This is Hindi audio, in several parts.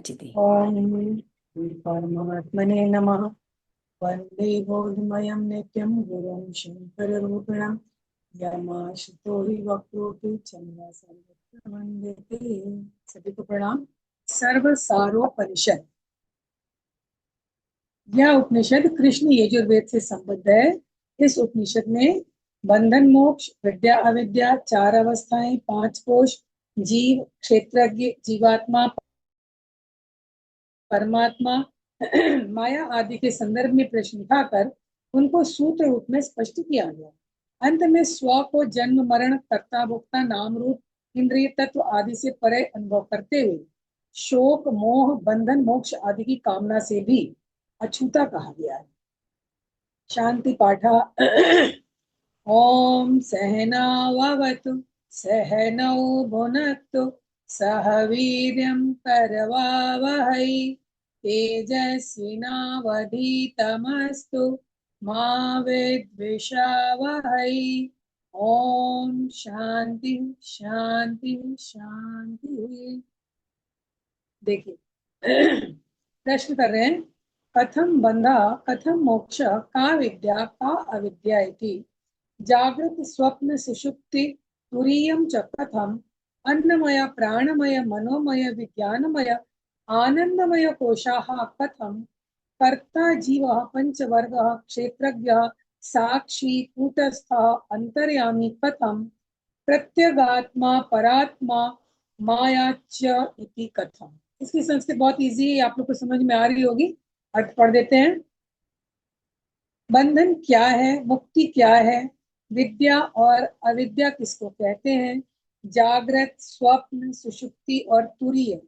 ओम परमात्मने नमः। वंदे बोधमयं नित्यं गुरुं शंकररूपिणं यमाश्रितो हि वक्रोऽपि छन्दसा वंदते। सभी को प्रणाम। सर्व सारोपनिषद, यह उपनिषद कृष्ण यजुर्वेद से संबद्ध है। इस उपनिषद में बंधन मोक्ष, विद्या अविद्या, चार अवस्थाएं, पांच कोश, जीव, क्षेत्रज्ञ, जीवात्मा, परमात्मा, माया आदि के संदर्भ में प्रश्न उठाकर उनको सूत्र रूप में स्पष्ट किया गया। अंत में स्व को जन्म मरण, कर्ता भोक्ता, नाम रूप, इंद्रिय तत्व आदि से परे अनुभव करते हुए शोक मोह बंधन मोक्ष आदि की कामना से भी अछूता कहा गया है। शांति पाठा। ओम सहनावतु सहनौ भुनक्तु सह वीर्यं करवावहै तेजस्विनावधीतमस्तु मा विद्विषावहै। ओम शांति शांति शांति। देखिए, प्रश्न कर रहे हैं, कथम बंधा कथम मोक्ष का विद्या का अविद्या इति जागृत स्वप्न सुषुप्ति तुरीयं च कथम अन्नमय प्राणमय मनोमय विज्ञानमय आनंदमय कोशाः कथम कर्ता जीवः पंचवर्गः क्षेत्रज्ञः साक्षी कूटस्थः अंतर्यामी कथम प्रत्यगात्मा परात्मा मायाच इति कथम। इसकी संस्कृत बहुत इजी है, आप लोग को समझ में आ रही होगी। अर्थ पढ़ देते हैं। बंधन क्या है, मुक्ति क्या है, विद्या और अविद्या किसको कहते हैं, जागृत स्वप्न सुषुप्ति और तुरीय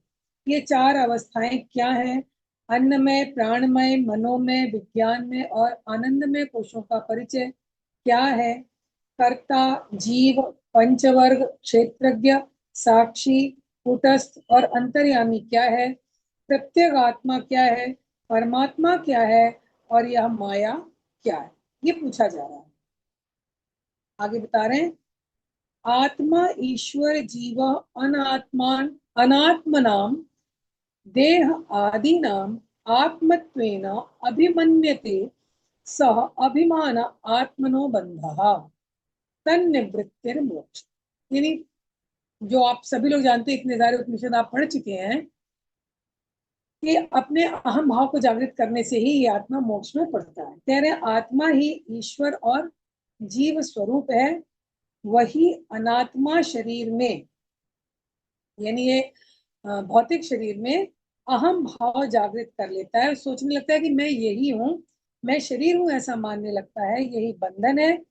ये चार अवस्थाएं क्या है, अन्नमय प्राणमय मनोमय विज्ञानमय और आनंदमय कोशों का परिचय क्या है, कर्ता जीव पंचवर्ग क्षेत्रज्ञ साक्षी कूटस्थ और अंतर्यामी क्या है, प्रत्यगात्मा क्या है, परमात्मा क्या है और यह माया क्या है, ये पूछा जा रहा है। आगे बता रहे हैं, आत्मा ईश्वर जीव अनात्मान अनात्मनाम देह आदीनाम आत्मत्वेन अभिमन्यते सह अभिमान आत्मनो बंधः तन्निवृत्तिर मोक्ष। यानी जो आप सभी लोग जानते हैं, इतने सारे उपनिषद आप पढ़ चुके हैं कि अपने अहम भाव को जागृत करने से ही ये आत्मा मोक्ष में पड़ता है। कह रहे आत्मा ही ईश्वर और जीव स्वरूप है, वही अनात्मा शरीर में यानी ये भौतिक शरीर में अहम भाव जागृत कर लेता है, सोचने लगता है कि मैं यही हूँ, मैं शरीर हूँ, ऐसा मानने लगता है। यही बंधन है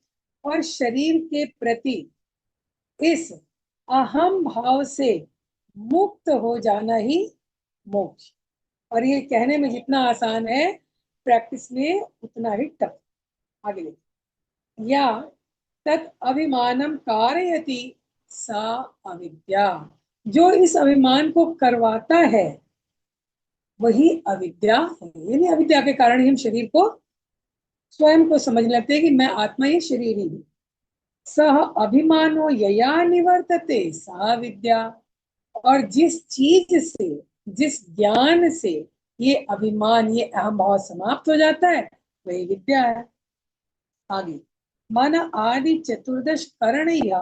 और शरीर के प्रति इस अहम भाव से मुक्त हो जाना ही मोक्ष। और ये कहने में जितना आसान है, प्रैक्टिस में उतना ही टफ। आगे देखिए, या तत् अभिमानम कारयति सा अविद्या, जो इस अभिमान को करवाता है वही अविद्या है। यानी अविद्या के कारण ही हम शरीर को स्वयं को समझने लगते हैं कि मैं आत्मा ही शरीर ही हूँ। सह अभिमानो यया निवर्तते सा विद्या, और जिस चीज से जिस ज्ञान से ये अभिमान ये अहम भाव समाप्त हो जाता है वही विद्या है। आगे, मन आदि चतुर्दश करणैया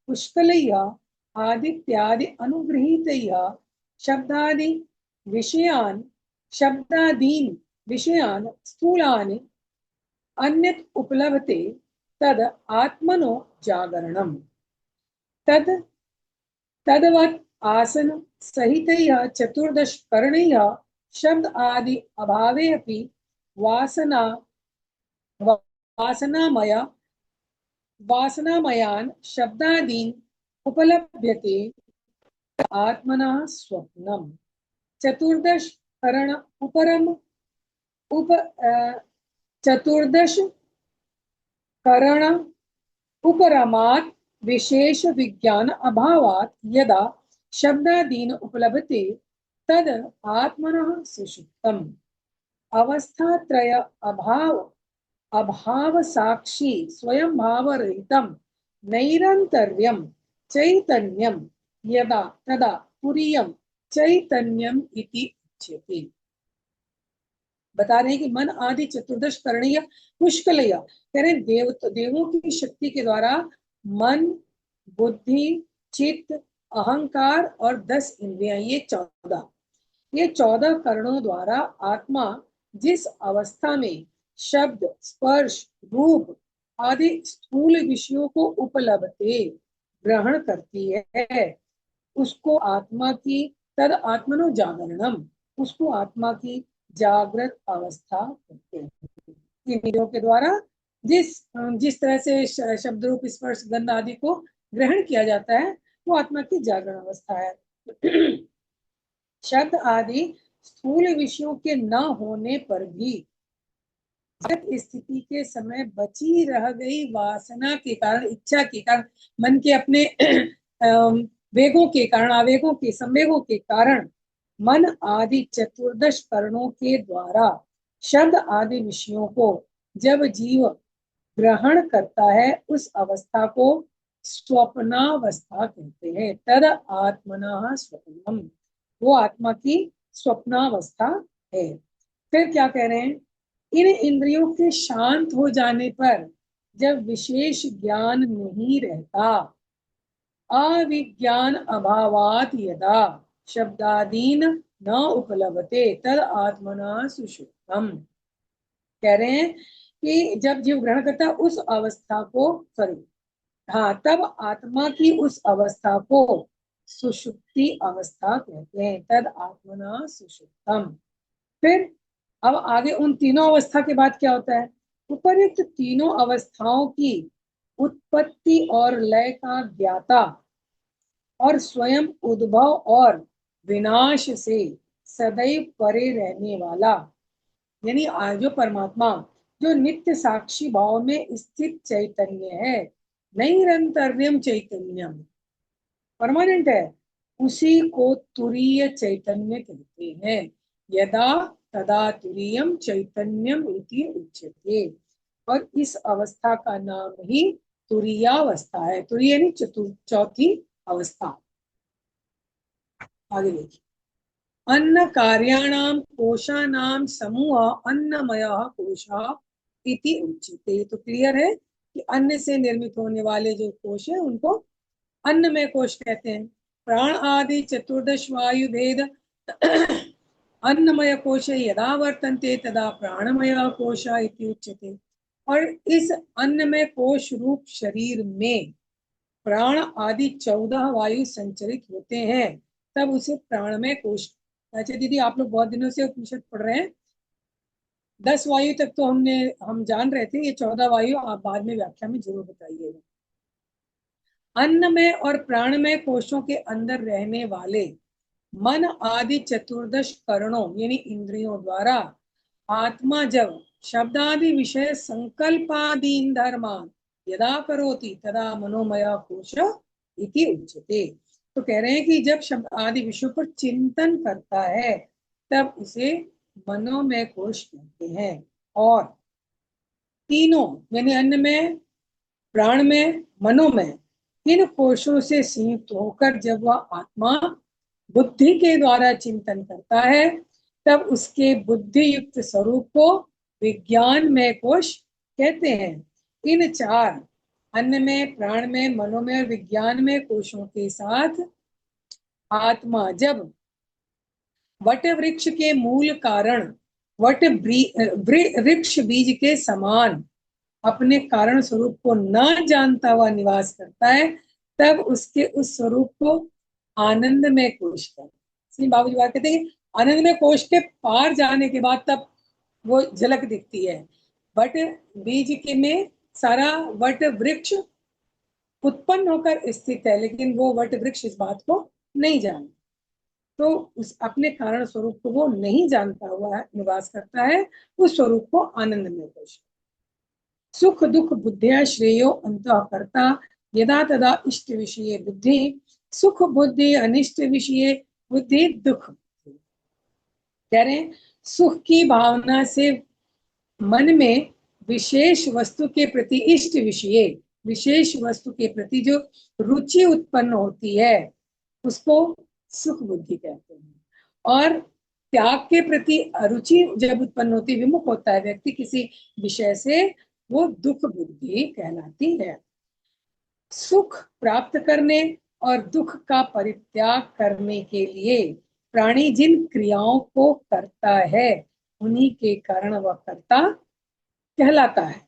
पुष्कलैया आदित्यादि अनुगृहीतैया शब्दादि विषयान शब्दादीन विषयान स्थूलानि अन्यत् उपलभते तद आत्मनो जागरणम तद तदवत् आसन सहितैः चतुर्दश करणैः शब्द आदि अभावे अपि वासना वासनामय वासनामयान शब्दादीन उपलभ्यते आत्मनः स्वप्नम। चतुर्दश करण उपरम उप चतुर्दश करण उपरमात् विशेष विज्ञान अभावात् यदा शब्दादीन उपलभते तद आत्मनः सुषुप्तम्। अवस्थात्रय अभाव साक्षी स्वयं भाव रहितम नैरंतर्यम चैतन्यम यदा तदा तुरीयम चैतन्यम इति उच्यते। बता रहे हैं कि मन आदि चतुर्दश करणीय पुष्कलया, कह रहे हैं देवों की शक्ति के द्वारा मन, बुद्धि, चित्त, अहंकार और 10 इंद्रियां, ये 14 करणों द्वारा आत्मा जिस अवस्था में शब्द, स्पर्श, रूप आदि स्थूल विषयों को उपलब्धि ग्रहण करती है, उसको आत्मा की तद आत्मनो जागरणम, उसको आत्मा की जागृत अवस्था कहते हैं। इंद्रियों के द्वारा जिस जिस तरह से शब्द, रूप, स्पर्श, गंध आदि को ग्रहण किया जाता है, वो आत्मा की जागरण अवस्था है। शब्द आदि स्थूल विषयों के न होने पर भी स्थिति के समय बची रह गई वासना के कारण, इच्छा के कारण, मन के अपने वेगों के कारण, आवेगों के संवेगों के कारण मन आदि चतुर्दश करणों के द्वारा शब्द आदि विषयों को जब जीव ग्रहण करता है, उस अवस्था को स्वप्नावस्था कहते हैं। तद आत्मना स्वप्नम, वो आत्मा की स्वप्नावस्था है। फिर क्या कह रहे हैं, इन इंद्रियों के शांत हो जाने पर जब विशेष ज्ञान नहीं रहता, अविज्ञान अभावात यदा शब्दादीन न उपलब्धते तद आत्मना सुषुप्तम। कह रहे हैं कि जब जीव ग्रहण करता है उस अवस्था को, सॉरी, हाँ, तब आत्मा की उस अवस्था को सुषुप्ति अवस्था कहते हैं। तद आत्मना सुषुप्तम। फिर अब आगे उन तीनों अवस्था के बाद क्या होता है, उपर्युक्त तीनों अवस्थाओं की उत्पत्ति और लय का ज्ञाता और स्वयं उद्भव और विनाश से सदैव परे रहने वाला, यानी जो परमात्मा जो नित्य साक्षी भाव में स्थित चैतन्य है, नैरंतर्यम चैतन्यम, परमानेंट है, उसी को तुरीय चैतन्य कहते हैं। यदा तदा तुरीयम चैतन्यम इति उच्यते। और इस अवस्था का नाम ही तुरीयावस्था है। तुरीय यानी चौथी अवस्था। आगे देखिए, अन्न कार्याणाम कोशानाम समूह अन्नमय कोशा इति उच्यते। तो क्लियर है कि अन्न से निर्मित होने वाले जो कोश है उनको अन्नमय कोश कहते हैं। प्राण आदि चतुर्दश वायु भेद अन्नमय कोश यदा वर्तन्ते तदा प्राणमय कोश इति उच्यते। और इस अन्नमय कोश रूप शरीर में प्राण आदि 14 वायु संचरित होते हैं, तब उसे प्राणमय कोश। अच्छा दीदी, आप लोग बहुत दिनों से उपनिषद पढ़ रहे हैं, 10 वायु तक तो हम जान रहे थे, ये 14 वायु आप बाद में व्याख्या में जरूर बताइएगा। अन्नमय और प्राणमय कोशों के अंदर रहने वाले मन आदि चतुर्दश करणों यानी इंद्रियों द्वारा आत्मा जब शब्दादि विषय संकल्पादीन धर्मान यदा करोति तदा मनोमया कोश इति उच्यते। तो कह रहे हैं कि जब शब्द आदि विषयों पर चिंतन करता है तब उसे मनोमय कोश कहते हैं। और तीनों यानी अन्नमय, प्राणमय, मनोमय, इन कोशों से संयुक्त होकर जब वह आत्मा बुद्धि के द्वारा चिंतन करता है, तब उसके बुद्धि युक्त स्वरूप को विज्ञानमय कोश कहते हैं। इन 4 अन्नमय, प्राणमय, मनोमय और विज्ञानमय कोशों के साथ आत्मा जब वट वृक्ष के मूल कारण वट वृक्ष बीज के समान अपने कारण स्वरूप को न जानता हुआ निवास करता है, तब उसके उस स्वरूप को आनंदमय कोश कहते हैं। बाबूजी बात कहते हैं आनंदमय कोश के पार जाने के बाद तब वो झलक दिखती है। वट बीज के में सारा वट वृक्ष उत्पन्न होकर स्थित है, लेकिन वो वट वृक्ष इस बात को नहीं जानता, तो उस अपने कारण स्वरूप को वो नहीं जानता हुआ निवास करता है, उस स्वरूप को आनंदमय कोश। सुख दुख बुद्धिया श्रेयो अंतः करता यदा तदा इष्ट विषय बुद्धि, सुख बुद्धि अनिष्ट विषय बुद्धि दुख। कह रहे हैं सुख की भावना से मन में विशेष वस्तु के प्रति इष्ट विषय, विशेष वस्तु के प्रति जो रुचि उत्पन्न होती है उसको सुख बुद्धि कहते हैं। और त्याग के प्रति अरुचि जब उत्पन्न होती, विमुख होता है व्यक्ति किसी विषय से, वो दुख बुद्धि कहलाती है। सुख प्राप्त करने और दुख का परित्याग करने के लिए प्राणी जिन क्रियाओं को करता है, उन्हीं के कारण वह कर्ता कहलाता है।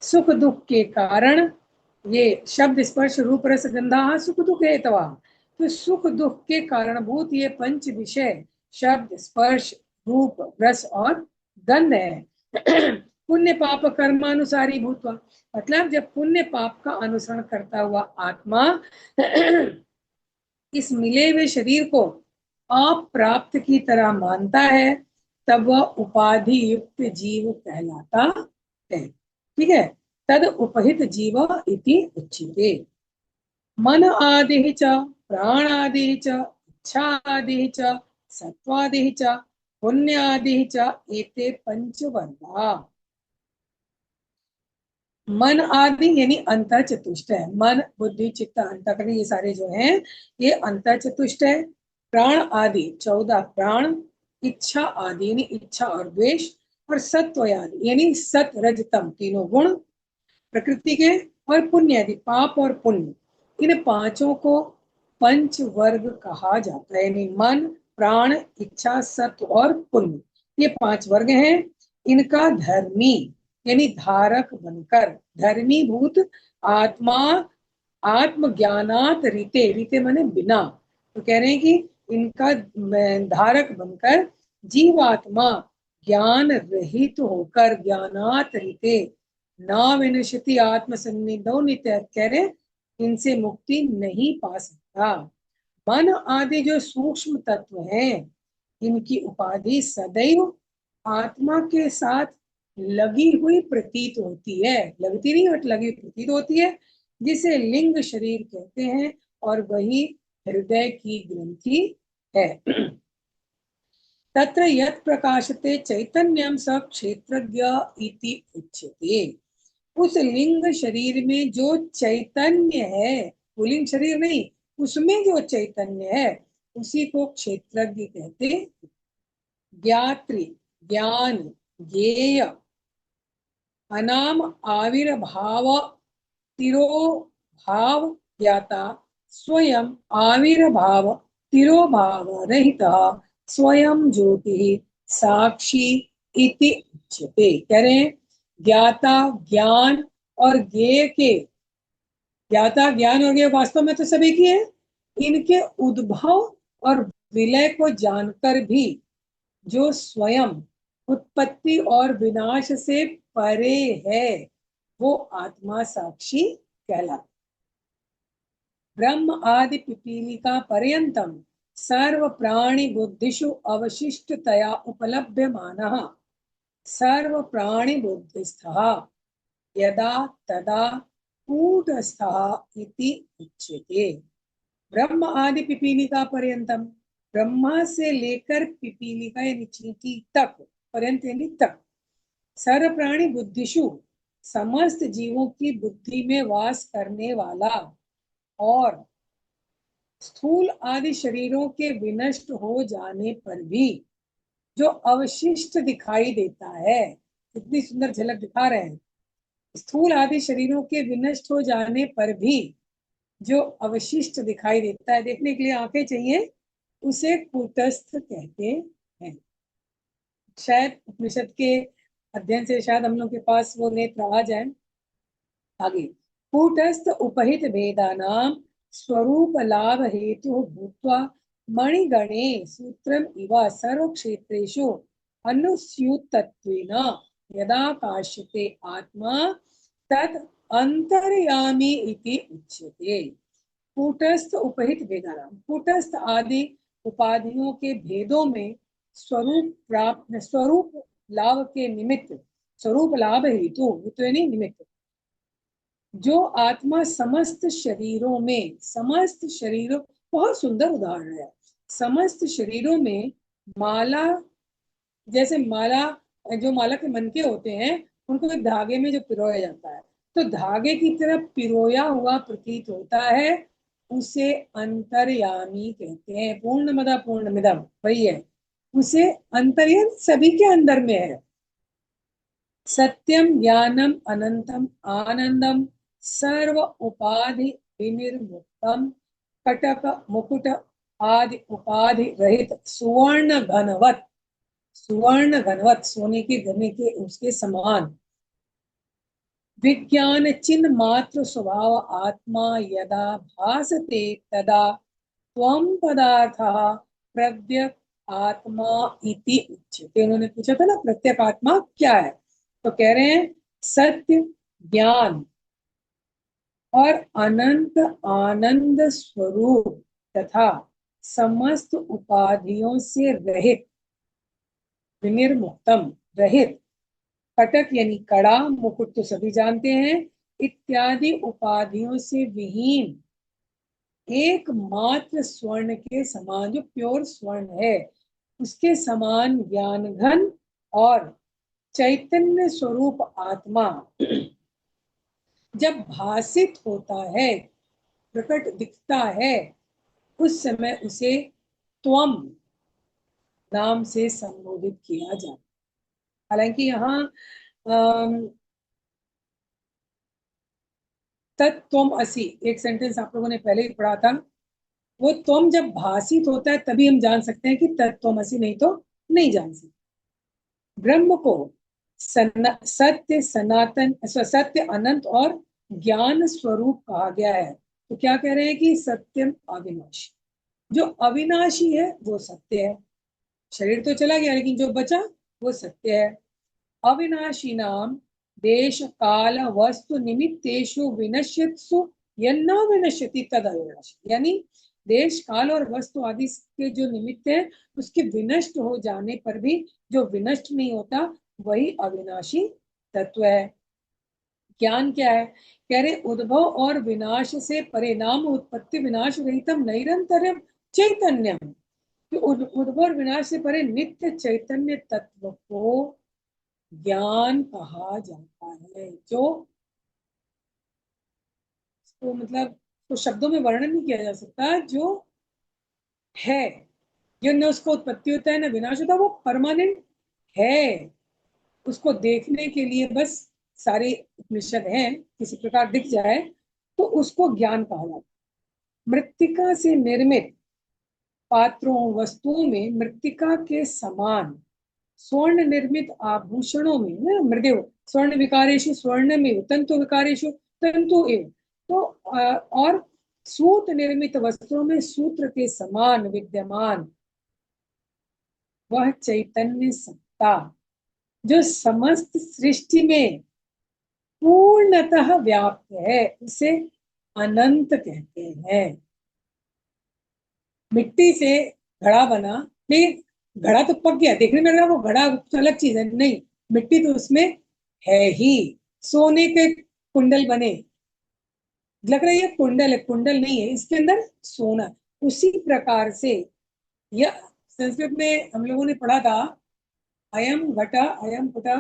सुख दुख के कारण, ये शब्द स्पर्श रूप रस गंधा सुख दुख हेतवा, तो सुख दुख के कारणभूत ये पंच विषय शब्द स्पर्श रूप रस और गंध है। पुण्य पाप कर्मानुसारी भूतवा, मतलब जब पुण्य पाप का अनुसरण करता हुआ आत्मा इस मिले हुए शरीर को अप्राप्त की तरह मानता है, तब वह उपाधि युक्त जीव कहलाता है। ठीक है, तद उपहित जीव इति उच्यते। मन आदि च प्राण आदि च इच्छा आदि च सत्वादि च पुण्य आदि च एते पंचवर्गा। मन आदि यानी अंतर चतुष्ट है। मन बुद्धि चित्त अंतःकरण ये सारे जो हैं ये अंतर चतुष्ट है। प्राण आदि 14 प्राण, इच्छा आदि यानी इच्छा और द्वेष, और सत्व आदि यानी सत रज तम तीनों गुण प्रकृति के, और पुण्य आदि पाप और पुण्य, इन पांचों को पंच वर्ग कहा जाता है। यानी मन प्राण इच्छा सत्व और पुण्य, ये 5 वर्ग हैं। इनका धर्मी यानी धारक बनकर, धर्मी भूत आत्मा आत्मज्ञानात रीते, रीते माने बिना, तो कह रहे हैं कि इनका धारक बनकर जीवात्मा ज्ञान रहित होकर, ज्ञानात रीते न विनश्यति आत्मसन्निधो नित्य, कह रहे इनसे मुक्ति नहीं पा सकता। मन आदि जो सूक्ष्म तत्व हैं, इनकी उपाधि सदैव आत्मा के साथ लगी हुई प्रतीत होती है, लगती नहीं बट लगी प्रतीत होती है, जिसे लिंग शरीर कहते हैं, और वही हृदय की ग्रंथि है। तत्र यत् प्रकाशते चैतन्यम स क्षेत्रज्ञ इति उच्यते। उस लिंग शरीर में जो चैतन्य है, पुलिंग शरीर नहीं, उसमें जो चैतन्य है उसी को क्षेत्रज्ञ कहते। ज्ञात्री ज्ञान ज्ञेय अनाम आविर्भाव तिरोभाव ज्ञाता स्वयं आविर्भाव तिरोभाव रहित स्वयं ज्योति साक्षी इति उच्यते। कह रहे हैं ज्ञाता ज्ञान और ज्ञेय के, ज्ञाता ज्ञान और ज्ञेय वास्तव में तो सभी की है, इनके उद्भव और विलय को जानकर भी जो स्वयं उत्पत्ति और विनाश से परे है, वो आत्मा साक्षी कहलाता। ब्रह्म आदि पिपीलिका पर्यंतम सर्व प्राणी बुद्धिषु अवशिष्टतया उपलभ्यमानः सर्व प्राणी बुद्धिस्थः यदा तदा कूटस्थः इति उच्यते। ब्रह्म आदि पिपीलिका पर्यंतम, ब्रह्मा से लेकर पिपीलिका यानी चींटी तक, पर्यंत यानी तक, सर्व प्राणी बुद्धिषु समस्त जीवों की बुद्धि में वास करने वाला, और स्थूल आदि शरीरों के विनष्ट हो जाने पर भी जो अवशिष्ट दिखाई देता है, इतनी सुंदर झलक दिखा रहे हैं। स्थूल आदि शरीरों के विनष्ट हो जाने पर भी जो अवशिष्ट दिखाई देता है, देखने के लिए आंखें चाहिए, उसे कूटस्थ कहते हैं। शायद उपनिषद के अध्ययन से शायद हम लोग के पास वो नेत्र आ जाए। आगे, कूटस्थ उपहित भेदानाम स्वरूप लाभ हेतु भूत्वा मणिगणे सूत्रम इव सर्व क्षेत्रेषु अनुस्यूतत्वेन यदा काश्यते आत्मा तद अंतर्यामी इति उच्यते। कूटस्थ उपहित भेदानाम, कूटस्थ आदि उपाधियों के भेदों में स्वरूप प्राप्त, स्वरूप लाभ के निमित्त, स्वरूप लाभ हेतु, तो नहीं निमित्त, जो आत्मा समस्त शरीरों में, समस्त शरीरों, बहुत सुंदर उदाहरण है, समस्त शरीरों में माला, जैसे माला, जो माला के मनके होते हैं उनको एक धागे में जो पिरोया जाता है, तो धागे की तरफ पिरोया हुआ प्रतीत होता है, उसे अंतर्यामी कहते हैं। पूर्णमदा पूर्णमिदम वही है, उसे अंतर्यन सभी के अंदर में है। सत्यम ज्ञानम अनंतम आनंदम सर्व उपाधि विनिर्मुक्तम कटक मुकुट आदि उपाधि रहित सुवर्ण घनवत सोने के गने के उसके समान विज्ञान चिन्ह मात्र स्वभाव आत्मा यदा भासते तदा त्वं पदार्थः प्रत्यक आत्मा इति उच्यते। उन्होंने पूछा था ना प्रत्यक आत्मा क्या है, तो कह रहे हैं सत्य ज्ञान और अनंत आनंद स्वरूप तथा समस्त उपाधियों से रहित विनिर्मुक्तम रहित कटक यानी कड़ा मुकुट तो सभी जानते हैं इत्यादि उपाधियों से विहीन एकमात्र स्वर्ण के समान जो प्योर स्वर्ण है उसके समान ज्ञान घन और चैतन्य स्वरूप आत्मा जब भासित होता है प्रकट दिखता है उस समय उसे त्वम नाम से संबोधित किया जाता। हालांकि यहाँ तत्त्वम असि एक सेंटेंस आप लोगों ने पहले ही पढ़ा था, वो त्वम जब भासित होता है तभी हम जान सकते हैं कि तत्त्वमसि, नहीं तो नहीं जान सकते। ब्रह्म को सत्य सनातन सत्य अनंत और ज्ञान स्वरूप कहा गया है। तो क्या कह रहे हैं कि सत्यम अविनाशी, जो अविनाशी है वो सत्य है। शरीर तो चला गया लेकिन जो बचा वो सत्य है। अविनाशी नाम देश काल वस्तु निमित्तेषु विनश्यत्सु यन्न विनश्यति तद अविनाशी, यानी देश काल और वस्तु आदि के जो निमित्त है उसके विनष्ट हो जाने पर भी जो विनष्ट नहीं होता वही अविनाशी तत्व है। ज्ञान क्या है, कह रहे उद्भव और विनाश से परिणाम उत्पत्ति विनाश रहितम निरंतर चैतन्यम, उद्भव और विनाश से परे नित्य चैतन्य तत्व को ज्ञान कहा जाता है। जो तो मतलब तो शब्दों में वर्णन नहीं किया जा सकता, जो है, जो न उसको उत्पत्ति होता है न विनाश होता, वो परमानेंट है। उसको देखने के लिए बस सारे उपनिषद हैं, किसी प्रकार दिख जाए तो उसको ज्ञान कहा जाता है। मृत्तिका से निर्मित पात्रों वस्तुओं में मृत्तिका के समान स्वर्ण निर्मित आभूषणों में मृदेव स्वर्ण विकारेशु स्वर्ण में तंतु विकारेशु तंतु एव, तो और सूत निर्मित वस्त्रों में सूत्र के समान विद्यमान वह चैतन्य सत्ता जो समस्त सृष्टि में पूर्णतः व्याप्त है उसे अनंत कहते हैं। मिट्टी से घड़ा बना, लेकिन घड़ा तो पक गया, देखने में लग रहा वो घड़ा अलग चीज है, नहीं, मिट्टी तो उसमें है ही। सोने के कुंडल बने, लग रहा है ये कुंडल है, कुंडल नहीं है, इसके अंदर सोना। उसी प्रकार से यह संस्कृत में हम लोगों ने पढ़ा था अयम घटा अयम पुटा,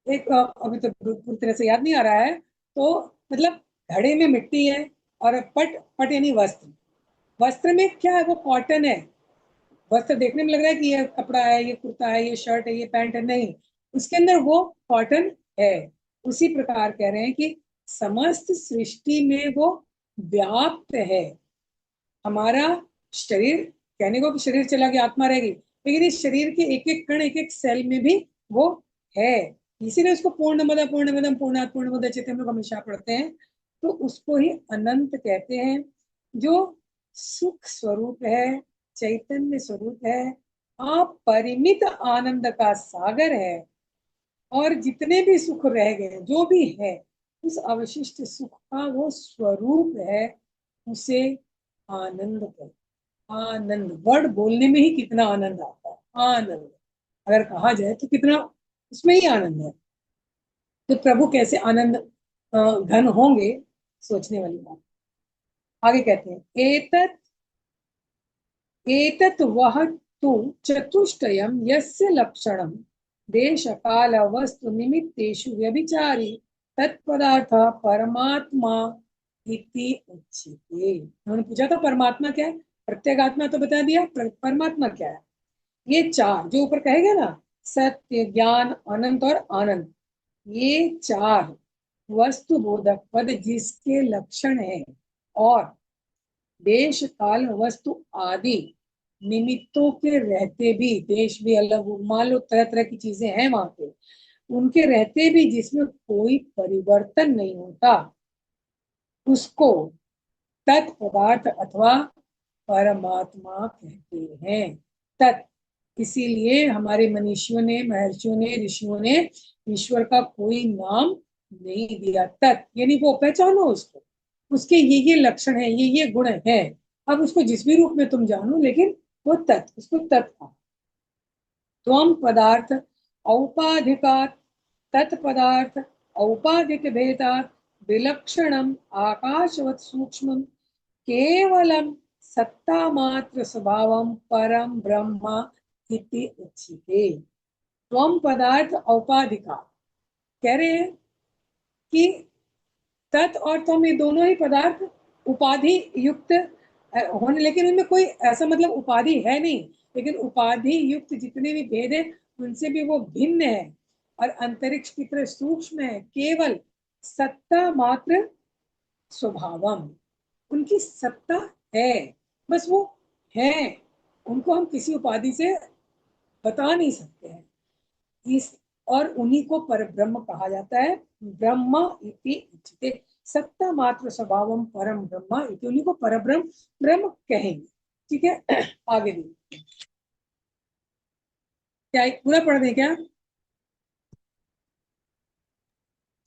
एक अभी तो पूरी तरह से याद नहीं आ रहा है, तो मतलब घड़े में मिट्टी है और पट पट यानी वस्त्र, वस्त्र में क्या है वो कॉटन है। वस्त्र देखने में लग रहा है कि ये कपड़ा है, ये कुर्ता है, ये शर्ट है, ये पैंट है, नहीं, उसके अंदर वो कॉटन है। उसी प्रकार कह रहे हैं कि समस्त सृष्टि में वो व्याप्त है। हमारा शरीर, कहने को कि शरीर चला गया आत्मा रहेगी, लेकिन इस शरीर के एक एक कण एक एक सेल में भी वो है। इसीलिए उसको पूर्णमद पूर्णमिदम पूर्णात् पूर्णमुदच्यते हम लोग हमेशा पढ़ते हैं। तो उसको ही अनंत कहते हैं, जो सुख स्वरूप है, चैतन्य स्वरूप है, अपरिमित आनंद का सागर है। और जितने भी सुख रह गए जो भी है उस अवशिष्ट सुख का वो स्वरूप है, उसे आनंद कहते। आनंद वर्ड बोलने में ही कितना आनंद आता है, आनंद अगर कहा जाए तो कितना उसमें ही आनंद है। तो प्रभु कैसे आनंद घन होंगे, सोचने वाली बात। आगे कहते हैं एतत् एतत् वह तु चतुष्टयम् यस्य लक्षणम् देश काल वस्तु निमित्तेषु व्यभिचारी तत्पदार्थ परमात्मा इति उच्यते। उन्होंने पूछा था परमात्मा क्या है, प्रत्येगात्मा तो बता दिया, परमात्मा क्या है। ये चार जो ऊपर कहेगा ना, सत्य, ज्ञान, अनंत और आनंद, ये चार वस्तु बोधक पद जिसके लक्षण है, और देश काल वस्तु आदि निमित्तों के रहते भी, देश भी अलग, मान लो तरह तरह की चीजें हैं वहां पे, उनके रहते भी जिसमें कोई परिवर्तन नहीं होता, उसको तत्पदार्थ अथवा परमात्मा कहते हैं। तत् इसीलिए हमारे मनीषियों ने, महर्षियों ने, ऋषियों ने ईश्वर का कोई नाम नहीं दिया। तत् यानी वो पहचानो उसको, उसके ये लक्षण है, ये गुण है। अब उसको जिस भी रूप में तुम जानो, लेकिन वो तत्, उसको तत् कहा। त्वम पदार्थ औपाधिकात्, तत्पदार्थ औपाधिक भेदात्, विलक्षणम आकाशवत सूक्ष्मम केवलम सत्ता मात्र स्वभावम परम ब्रह्म इति उच्यते। त्वम पदार्थ औपाधिका, कह रहे हैं कि तत् और त्वम ये दोनों ही पदार्थ उपाधि युक्त होने, लेकिन उनमें कोई ऐसा मतलब उपाधि है नहीं, लेकिन उपाधि युक्त जितने भी भेद है उनसे भी वो भिन्न है, और अंतरिक्ष की तरह सूक्ष्म है। केवल सत्ता मात्र स्वभावम, उनकी सत्ता है, बस वो है, उनको हम किसी उपाधि से बता नहीं सकते हैं। इस और उन्हीं को परब्रह्म कहा जाता है। ब्रह्म इति उच्यते, सत्ता मात्र स्वभावम परम ब्रह्म इति, उन्हीं को परब्रह्म ब्रह्म कहेंगे। ठीक है, आगे भी क्या पूरा पढ़ दें क्या?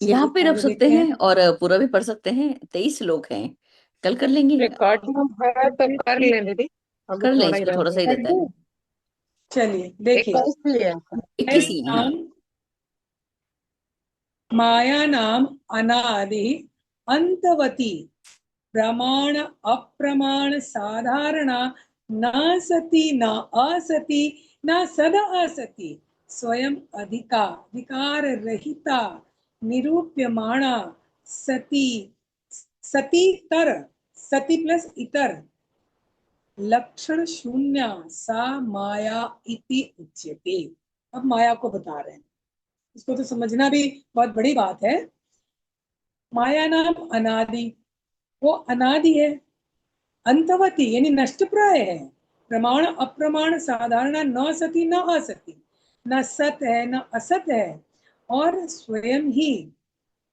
यहाँ चलिए पे रख आगे सकते देखते हैं हैं। और पूरा भी पढ़ सकते हैं, 23 लोग हैं, कल कर लेंगे। रिकॉर्डिंग है तो कर ले दीदी, अभी कर लें, थोड़ा ही इसमें रह थोड़ा सा गया। ही कर रहता है। दूं? चलिए देखिए। 21 ही है आपका। 21 ही है, हाँ। नाम माया नाम अनादि अंतवती प्रमाण अप्रमाण साधारणा, न सती न असती न सद असती, स्वयं अधिका विकार रहिता निरूप्यमाणा, सती, सती तर, सती प्लस इतर लक्षण शून्य सा माया इति उच्यते। अब माया को बता रहे हैं, इसको तो समझना भी बहुत बड़ी बात है। माया नाम अनादि, वो अनादि है, अंतवती यानी नष्ट प्राय है, प्रमाण अप्रमाण साधारण, न सती न असती, न सत है न असत है, और स्वयं ही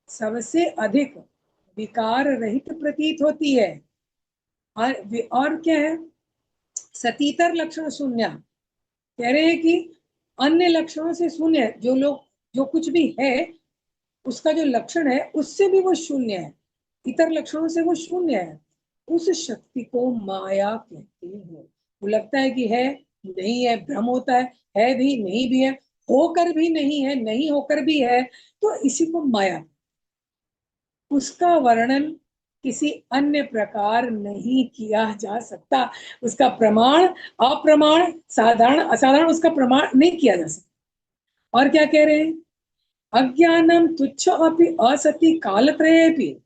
सबसे अधिक विकार रहित प्रतीत होती है। और क्या है? सतीतर लक्षण शून्य, कह रहे हैं कि अन्य लक्षणों से शून्य, जो लोग जो कुछ भी है उसका जो लक्षण है उससे भी वो शून्य है, इतर लक्षणों से वो शून्य है। उस शक्ति को माया कहते हैं। वो लगता है कि है, नहीं है, भ्रम होता है भी नहीं भी है, होकर भी नहीं है, नहीं होकर भी है, तो इसी को माया। उसका वर्णन किसी अन्य प्रकार नहीं किया जा सकता, उसका प्रमाण अप्रमाण साधारण असाधारण उसका प्रमाण नहीं किया जा सकता। और क्या कह रहे हैं? अज्ञानम तुच्छ अपि असति कालत्रये भी,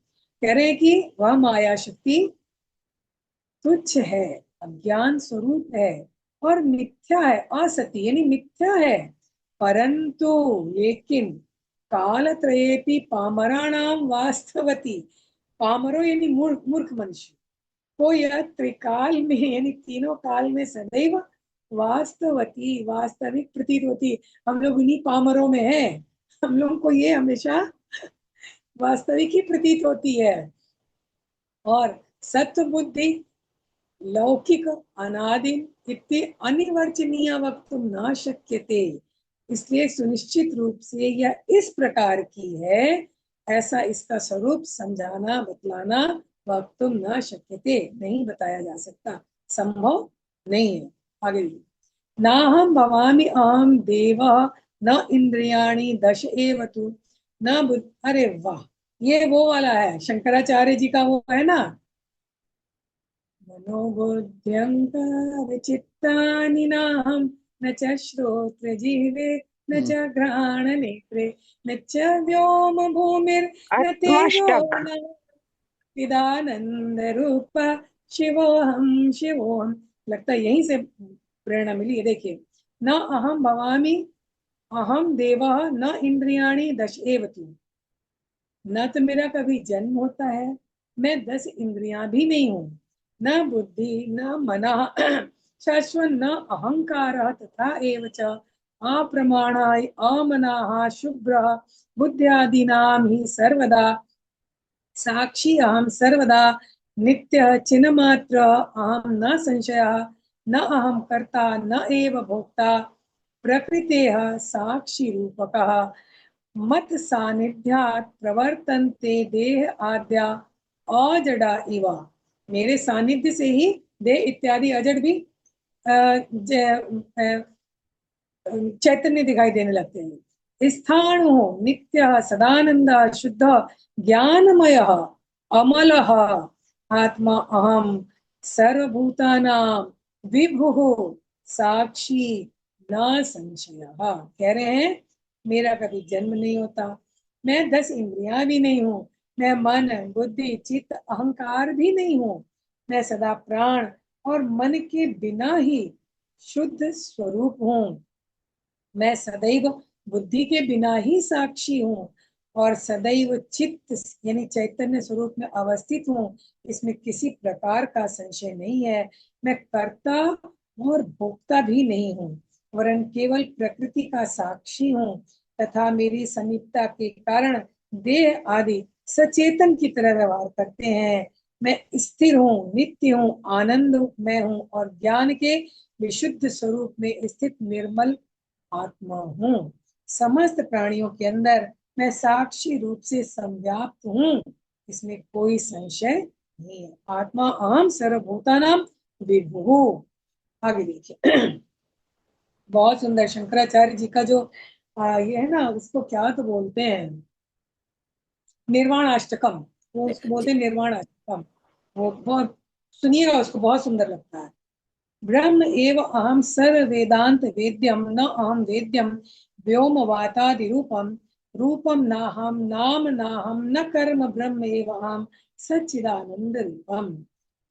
कह रहे हैं कि वह माया शक्ति तुच्छ है, अज्ञान स्वरूप है, और मिथ्या है, असति यानी मिथ्या है, परंतु लेकिन कालत्रयेपि पामराणाम वास्तवती, पामरो यानी मूर्ख, मूर्ख मनुष्य को यह त्रिकाल में यानी तीनों काल में सदैव वास्तवती वास्तविक प्रतीत होती है। हम लोग उन्हीं पामरों में हैं, हम लोगों को ये हमेशा वास्तविक ही प्रतीत होती है। और सत्व बुद्धि लौकिक अनादिम इत्ते अनिवर्चनीय वक्तुम न शक्यते, इसलिए सुनिश्चित रूप से यह इस प्रकार की है, ऐसा इसका स्वरूप समझाना बतलाना वक्तुम न शक्यते नहीं बताया जा सकता, संभव नहीं है। आगे ना हम भवामी अहम देव न इंद्रियाणी दश एव तु न बुद्ध, अरे वाह, ये वो वाला है शंकराचार्य जी का, वो है ना, मनोबुद्ध्यंकार चित्तानि नाहं न च श्रोत्र जिह्वे न च घ्राण नेत्रे न च व्योम भूमिर्न तेजो आत्माष्टक। न चिदानंद रूप शिवोहम शिवोहम। लगता है यहीं से प्रेरणा मिली है। देखिए, न अहम भवामि अहम देवः न इंद्रियाणि दश एव तु। न तो मेरा कभी जन्म होता है, मैं 10 इंद्रियां भी नहीं हूँ, न बुद्धि न मनः शाश्वत न अहंकार तथा एव च अप्रमाणाय अमनाः शुभ्रः बुद्ध्यादीनां हि सर्वदा साक्षी अहम सर्वदा नित्य चिन्मात्र अहम न संशयः न अहम कर्ता न एव भोक्ता प्रकृतेः साक्षी रूपकः मत सानिध्यात प्रवर्तन्ते देह आद्या अजड़ा इव। मेरे सानिध्य से ही देह इत्यादि अजड़ भी चैतन्य दिखाई देने लगते हैं। स्थाणु नित्य सदानंद शुद्ध ज्ञानमय अमल आत्मा अहम सर्वभूतानां विभु साक्षी न संशय। कह रहे हैं मेरा कभी जन्म नहीं होता, मैं 10 इंद्रियां भी नहीं हूँ, मैं मन बुद्धि चित्त अहंकार भी नहीं हूँ, मैं सदा प्राण और मन के बिना ही शुद्ध स्वरूप हूँ, मैं सदैव बुद्धि के बिना ही साक्षी हूँ और सदैव चित्त यानी चैतन्य स्वरूप में अवस्थित हूँ, इसमें किसी प्रकार का संशय नहीं है। मैं कर्ता और भोक्ता भी नहीं हूँ, वरन केवल प्रकृति का साक्षी हूँ तथा मेरी समीपता के कारण देह आदि सचेतन की तरह व्यवहार करते हैं। मैं स्थिर हूँ, नित्य हूँ, आनंद में हूँ और ज्ञान के विशुद्ध स्वरूप में स्थित निर्मल आत्मा हूँ। समस्त प्राणियों के अंदर मैं साक्षी रूप से संव्याप्त हूँ, इसमें कोई संशय नहीं है। आत्मा अहम सर्वभूतानां विभु। आगे देखिए बहुत सुंदर शंकराचार्य जी का जो ये है ना, उसको क्या तो बोलते हैं, निर्वाण अष्टकम, वो उसको बोलते जी हैं निर्वाण अष्टकम। वो बहुत सुनिएगा, उसको बहुत सुंदर लगता है। ब्रह्म एव अहम सर्व वेदांत वेद्यम न अहम वेद्यम व्योम वातादि रूपम रूपम नाहम नाम नाहम न कर्म ब्रह्म एव अहम सच्चिदानंद रूपम।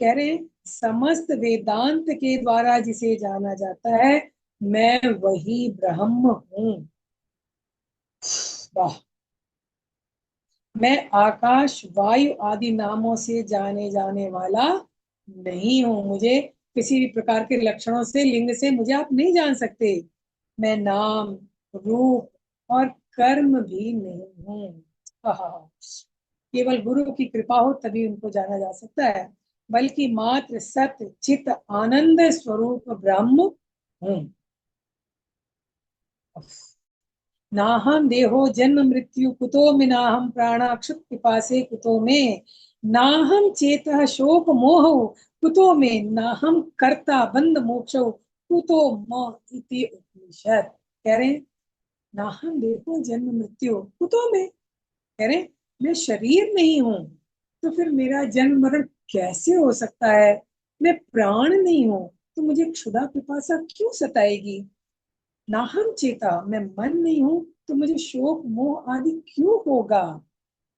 कह रहे हैं समस्त वेदांत के द्वारा जिसे जाना जाता है मैं वही ब्रह्म हूँ। वाह। मैं आकाश वायु आदि नामों से जाने जाने वाला नहीं हूं, मुझे किसी भी प्रकार के लक्षणों से लिंग से मुझे आप नहीं जान सकते। मैं नाम रूप और कर्म भी नहीं हूँ। केवल गुरु की कृपा हो तभी उनको जाना जा सकता है, बल्कि मात्र सत्य चित आनंद स्वरूप ब्रह्म हूँ। नाहम देहो जन्म मृत्यु कुतो में नाहम प्राणाक्षुत पिपासे कुतो में नाहम चेतः शोक मोह कुतो में नाहम कर्ता बंध मोक्ष कुतो म इति उपनिषद। कह रहे नाहम देहो जन्म मृत्यु कुतो में, कह रहे मैं शरीर नहीं हूं तो फिर मेरा जन्म मरण कैसे हो सकता है। मैं प्राण नहीं हूं तो मुझे क्षुधा पिपासा क्यों सताएगी। नाहम चेता, मैं मन नहीं हूं तो मुझे शोक मोह आदि क्यों होगा।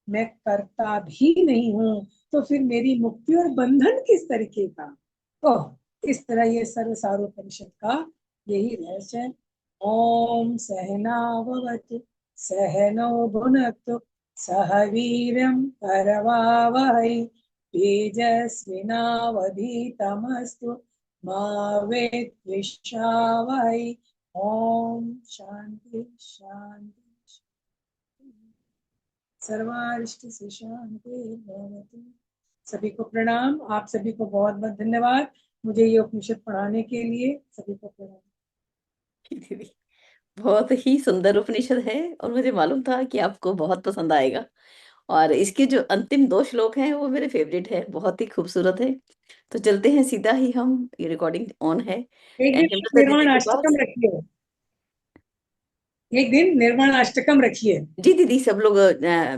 मैं करता भी नहीं हूं तो फिर मेरी मुक्ति और बंधन किस तरीके का। ओह, इस तरह ये सर्व सारोपनिषद का यही रहस्य है। ओम सहनाववतु सहनौ भुनक्तु सह वीर्यं करवावहै तेजस्विनावधीतमस्तु मा विद्विषावहै। ओम शांति शांति सर्वारिष्ट से शांति भवतु। सभी को प्रणाम, आप सभी को बहुत बहुत धन्यवाद मुझे ये उपनिषद पढ़ाने के लिए। सभी को प्रणाम। दीदी, बहुत ही सुंदर उपनिषद है और मुझे मालूम था कि आपको बहुत पसंद आएगा। और इसके जो अंतिम 2 श्लोक हैं वो मेरे फेवरेट है, बहुत ही खूबसूरत है। तो चलते हैं सीधा ही, हम ये रिकॉर्डिंग ऑन है एक दिन हेमलता दीदी निर्वाण के पास। अष्टकम रखिए, एक दिन निर्वाण अष्टकम रखिए, जी दीदी, सब लोग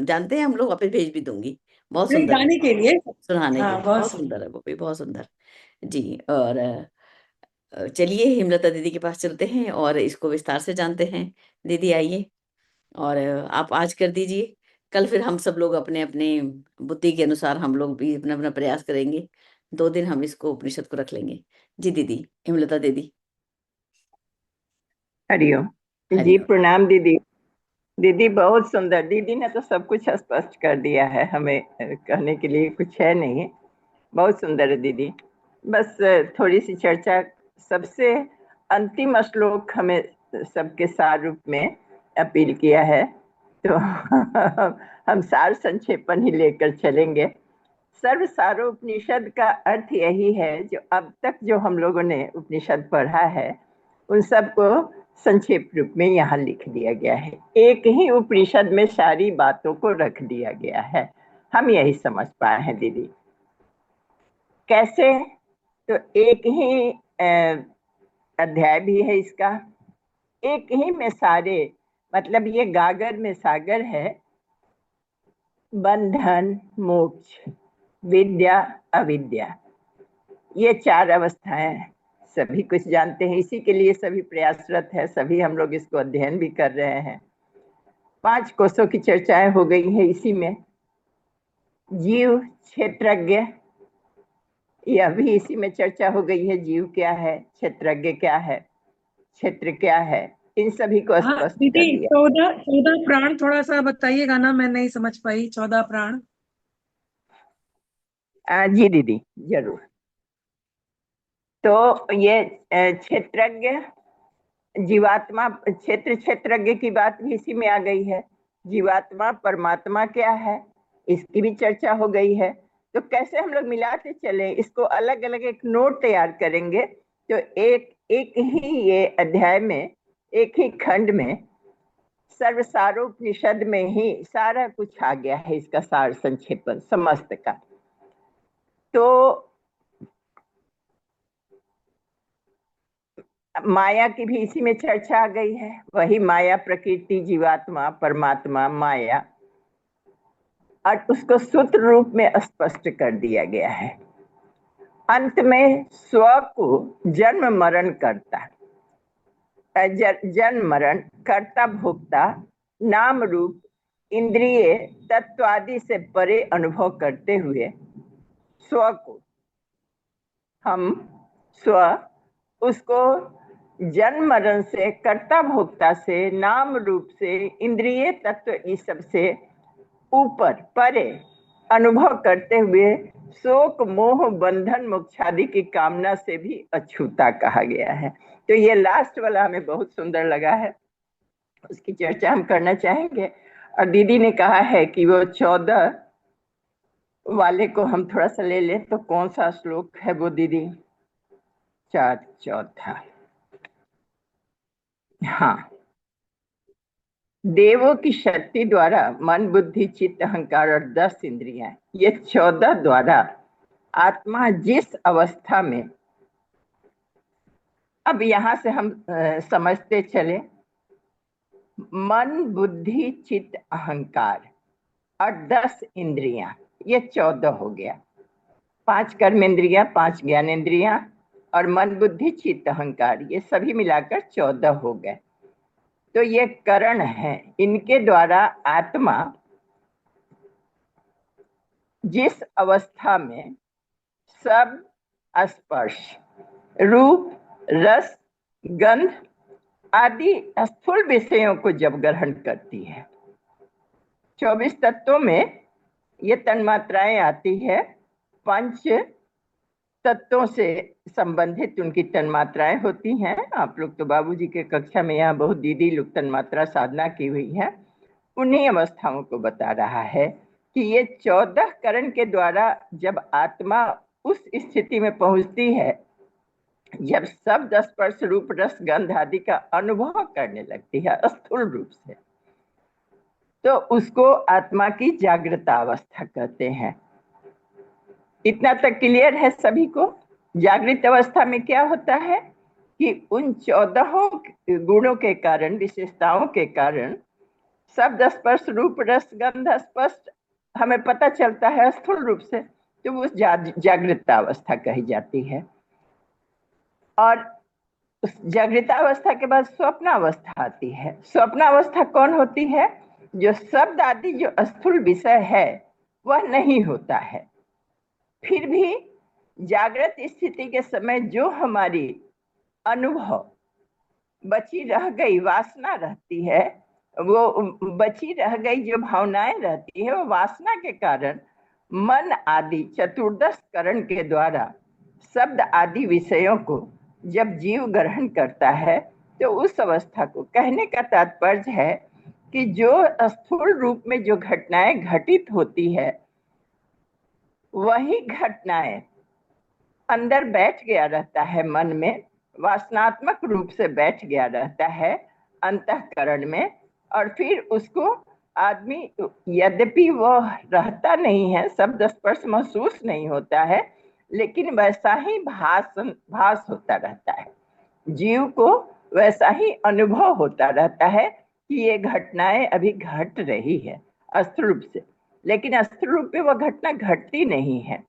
जानते हैं, हम लोग वापस भेज भी दूंगी। बहुत नहीं सुंदर है, गाने के लिए। सुनाने के हाँ लिए बहुत बहुत सुंदर। सुंदर है, वो भी बहुत सुंदर। जी। और चलिए हेमलता दीदी के पास चलते हैं और इसको विस्तार से जानते हैं। दीदी आइए, और आप आज कर दीजिए। कल फिर हम सब लोग अपने अपने बुद्धि के अनुसार हम लोग भी अपना अपना प्रयास करेंगे। 2 दिन हम इसको उपनिषद को रख लेंगे। जी दीदी, हेमलता दीदी। हरिओम। जी हरिओम। प्रणाम दीदी। दीदी बहुत सुंदर, दीदी ने तो सब कुछ स्पष्ट कर दिया है, हमें कहने के लिए कुछ है नहीं। बहुत सुंदर है दीदी। बस थोड़ी सी चर्चा, सबसे अंतिम श्लोक हमें सबके सार रूप में अपील किया है, तो हम सार संक्षेपण ही लेकर चलेंगे। सर्व सारोपनिषद का अर्थ यही है, जो अब तक जो हम लोगों ने उपनिषद पढ़ा है उन सबको संक्षेप रूप में यहाँ लिख दिया गया है। एक ही उपनिषद में सारी बातों को रख दिया गया है। हम यही समझ पाए हैं दीदी। कैसे? तो एक ही अध्याय भी है इसका, एक ही में सारे, मतलब ये गागर में सागर है। बंधन, मोक्ष, विद्या, अविद्या, ये चार अवस्थाएं सभी कुछ जानते हैं, इसी के लिए सभी प्रयासरत है, सभी हम लोग इसको अध्ययन भी कर रहे हैं। 5 कोषों की चर्चाएं हो गई है इसी में। जीव, क्षेत्रज्ञ, यह भी इसी में चर्चा हो गई है। जीव क्या है, क्षेत्रज्ञ क्या है, क्षेत्र क्या है, इन सभी को हाँ स्पष्ट कर दीदी, दिया। 14 प्राण थोड़ा सा बताइएगा ना, मैं नहीं समझ पाई। 14 प्राण। जी दीदी जरूर। तो ये क्षेत्रज्ञ, जीवात्मा, क्षेत्र क्षेत्रज्ञ की बात भी इसी में आ गई है। जीवात्मा परमात्मा क्या है, इसकी भी चर्चा हो गई है। तो कैसे हम लोग मिलाते चले, इसको अलग अलग एक नोट तैयार करेंगे, तो एक एक ही ये अध्याय में, एक ही खंड में, सर्वसारोपनिषद में ही सारा कुछ आ गया है, इसका सार संक्षेपण समस्त का। तो माया की भी इसी में चर्चा आ गई है। वही माया, प्रकृति, जीवात्मा, परमात्मा, माया, और उसको सूत्र रूप में स्पष्ट कर दिया गया है। अंत में स्व को जन्म मरण करता, जन्म मरण, कर्ता भोक्ता, नाम रूप, इंद्रिय तत्व आदि से परे अनुभव करते हुए स्व को, हम स्व, उसको जन्म मरण से, कर्ता भोक्ता से, नाम रूप से, इंद्रिय तत्व इस सब से ऊपर, परे अनुभव करते हुए शोक, मोह, बंधन, मोक्ष आदि की कामना से भी अछूता कहा गया है। तो ये लास्ट वाला हमें बहुत सुंदर लगा है, उसकी चर्चा हम करना चाहेंगे। और दीदी ने कहा है कि वो 14 वाले को हम थोड़ा सा ले लें, तो कौन सा श्लोक है वो दीदी? 4 चौथा। हाँ, देवों की शक्ति द्वारा मन, बुद्धि, चित्त, अहंकार और 10 इंद्रियां, ये 14 द्वारा आत्मा जिस अवस्था में, अब यहां से हम समझते चले, मन, बुद्धि, चित्त, अहंकार और 10 इंद्रियां, ये 14 हो गया। 5 कर्मेंद्रियां, 5 ज्ञानेंद्रियां और मन, बुद्धि, चित्त, अहंकार, ये सभी मिलाकर 14 हो गए। तो ये करण है, इनके द्वारा आत्मा जिस अवस्था में सब, स्पर्श, रूप, रस, गंध आदि स्थूल विषयों को जब ग्रहण करती है, 24 तत्वों में ये तन्मात्राएं आती है। 5 तत्वों से संबंधित उनकी तन्मात्राएं होती हैं। आप लोग तो बाबूजी के कक्षा में यहाँ बहुत दीदी लोग तन्मात्रा साधना की हुई है, उन्हीं अवस्थाओं को बता रहा है कि ये 14 करण के द्वारा जब आत्मा उस स्थिति में पहुंचती है, जब शब्द, स्पर्श, रूप, रस, गंध आदि का अनुभव करने लगती है स्थूल रूप से, तो उसको आत्मा की जागृता अवस्था कहते हैं। इतना तक क्लियर है सभी को? जागृत अवस्था में क्या होता है कि उन 14 गुणों के कारण, विशेषताओं के कारण शब्द, स्पर्श, रूप, रस, गंध स्पष्ट हमें पता चलता है स्थूल रूप से, तो वो जागृता अवस्था कही जाती है। और उस जागृतावस्था के बाद स्वप्नावस्था आती है। स्वप्नावस्था कौन होती है? जो शब्द आदि जो स्थूल विषय है वह नहीं होता है, फिर भी जागृत स्थिति के समय जो हमारी अनुभव बची रह गई वासना रहती है, वो बची रह गई जो भावनाएं रहती है, वो वासना के कारण मन आदि चतुर्दश करण के द्वारा शब्द आदि विषयों को जब जीव ग्रहण करता है, तो उस अवस्था को कहने का तात्पर्य है कि जो स्थूल रूप में जो घटनाएं घटित होती है, वही घटनाएं अंदर बैठ गया रहता है, मन में वासनात्मक रूप से बैठ गया रहता है अंतःकरण में, और फिर उसको आदमी, यद्यपि वह रहता नहीं है, शब्द स्पर्श महसूस नहीं होता है, लेकिन वैसा ही भास होता रहता है, जीव को वैसा ही अनुभव होता रहता है कि ये घटनाएं अभी घट रही है अस्त्र रूप से, लेकिन अस्त्र रूप में वह घटना घटती नहीं है,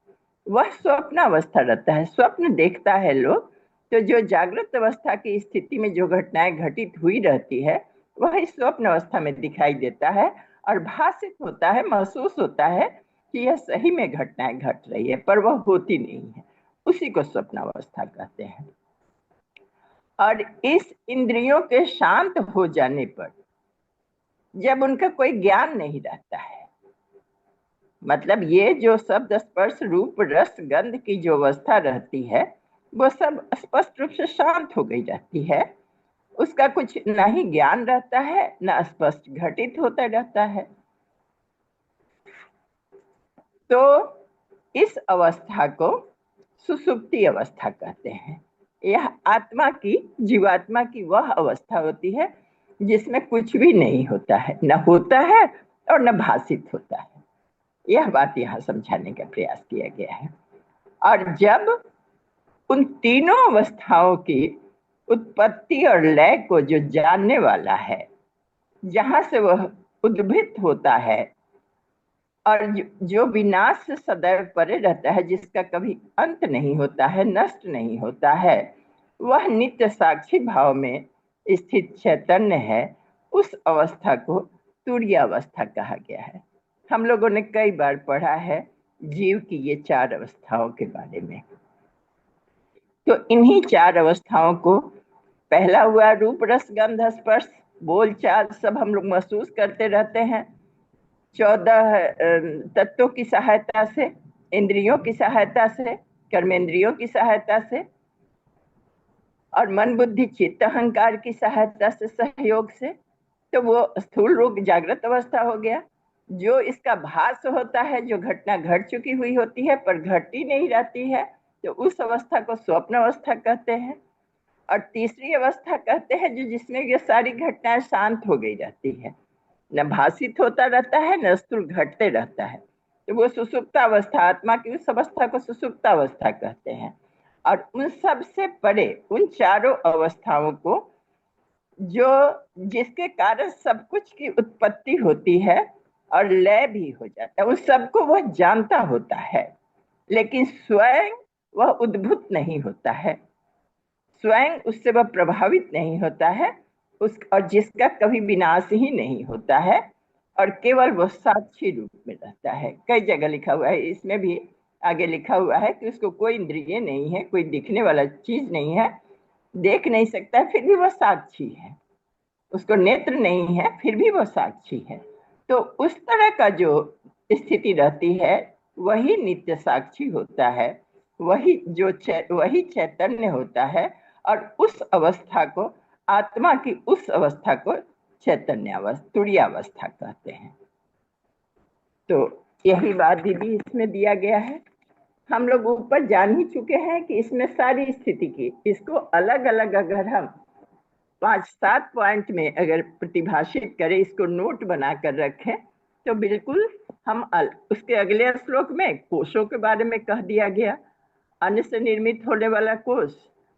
वह स्वप्न अवस्था रहता है। स्वप्न देखता है लोग, तो जो जागृत अवस्था की स्थिति में जो घटनाएं घटित हुई रहती है, वह इस स्वप्न अवस्था में दिखाई देता है और भाषित होता है, महसूस होता है कि यह सही में घटनाएं घट रही है, पर वह होती नहीं है। उसी को स्वप्न अवस्था कहते हैं। और इस इंद्रियों के शांत हो जाने पर, जब उनका कोई ज्ञान नहीं रहता है, मतलब ये जो शब्द स्पर्श रूप रस गंध की जो अवस्था रहती है, वो सब स्पष्ट रूप से शांत हो गई रहती है, उसका कुछ ना ही ज्ञान रहता है, ना स्पष्ट घटित होता रहता है। तो इस अवस्था को सुषुप्ति अवस्था कहते हैं। यह आत्मा की, जीवात्मा की वह अवस्था होती है जिसमें कुछ भी नहीं होता है, न होता है और न भाषित होता है। यह बात यहाँ समझाने का प्रयास किया गया है। और जब उन तीनों अवस्थाओं की उत्पत्ति और लय को जो जानने वाला है, जहां से वह उद्भित होता है और जो विनाश से सदैव परे रहता है, जिसका कभी अंत नहीं होता है, नष्ट नहीं होता है, वह नित्य साक्षी भाव में स्थित चैतन्य है, उस अवस्था को तुरीय अवस्था कहा गया है। हम लोगों ने कई बार पढ़ा है जीव की ये 4 अवस्थाओं के बारे में। तो इन्हीं 4 अवस्थाओं को, पहला हुआ रूप रस गंध स्पर्श, बोल चाल सब हम लोग महसूस करते रहते हैं 14 तत्वों की सहायता से, इंद्रियों की सहायता से, कर्मेंद्रियों की सहायता से, और मन बुद्धि चित्त अहंकार की सहायता से, सहयोग से। तो वो स्थूल रूप जागृत अवस्था हो गया। जो इसका भास होता है, जो घटना घट चुकी हुई होती है पर घटती नहीं रहती है, तो उस अवस्था को स्वप्न अवस्था कहते हैं। और तीसरी अवस्था कहते हैं जो जिसमें ये सारी घटनाएं शांत हो गई रहती है, न भाषित होता रहता है, न स्थूल घटते रहता है, तो वो सुषुप्त अवस्था, आत्मा की उस अवस्था को सुषुप्त अवस्था कहते हैं। और उन सब से परे उन चारों अवस्थाओं को, जो जिसके कारण सब कुछ की उत्पत्ति होती है और लय भी हो जाता है, उस सबको वह जानता होता है, लेकिन स्वयं वह उद्भूत नहीं होता है, स्वयं उससे वह प्रभावित नहीं होता है, और जिसका कभी विनाश ही नहीं होता है, और केवल वह साक्षी रूप में रहता है। कई जगह लिखा हुआ है, इसमें भी आगे लिखा हुआ है कि उसको कोई इंद्रिय नहीं है, कोई दिखने वाला चीज नहीं है, देख नहीं सकता है, फिर भी वह साक्षी है, उसको नेत्र नहीं है, फिर भी वह साक्षी है। तो उस तरह का जो स्थिति रहती है, वही नित्य साक्षी होता है, वही वही चैतन्य होता है, और उस अवस्था को, आत्मा की उस अवस्था को चैतन्य अवस्था, तुरीय अवस्था कहते हैं। तो यही बात दीदी इसमें दिया गया है। हम लोग ऊपर जान ही चुके हैं कि इसमें सारी स्थिति की, इसको अलग अलग अगर हम 5-7 पॉइंट में अगर प्रतिभाषित करें, इसको नोट बनाकर रखें, तो बिल्कुल हम उसके अगले श्लोक में कोशों के बारे में कह दिया गया। अन्न से निर्मित होने वाला कोश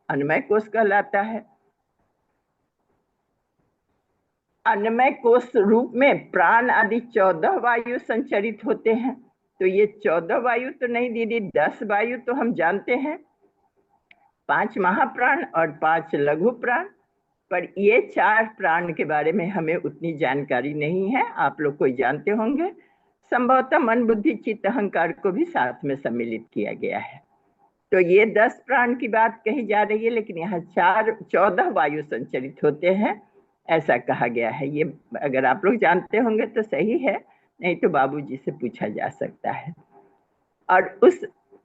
अन्नमय कोश कहलाता है। अन्नमय कोश रूप में प्राण आदि 14 वायु संचरित होते हैं। तो ये 14 वायु तो नहीं दीदी, 10 वायु तो हम जानते हैं, 5 महाप्राण और 5 लघु प्राण, पर ये 4 प्राण के बारे में हमें उतनी जानकारी नहीं है। आप लोग कोई जानते होंगे, संभवतः मन बुद्धि चित्त अहंकार को भी साथ में सम्मिलित किया गया है। तो ये 10 प्राण की बात कही जा रही है, लेकिन यहाँ 14 वायु संचरित होते हैं, ऐसा कहा गया है। ये अगर आप लोग जानते होंगे तो सही है, नहीं तो बाबूजी से पूछा जा सकता है। और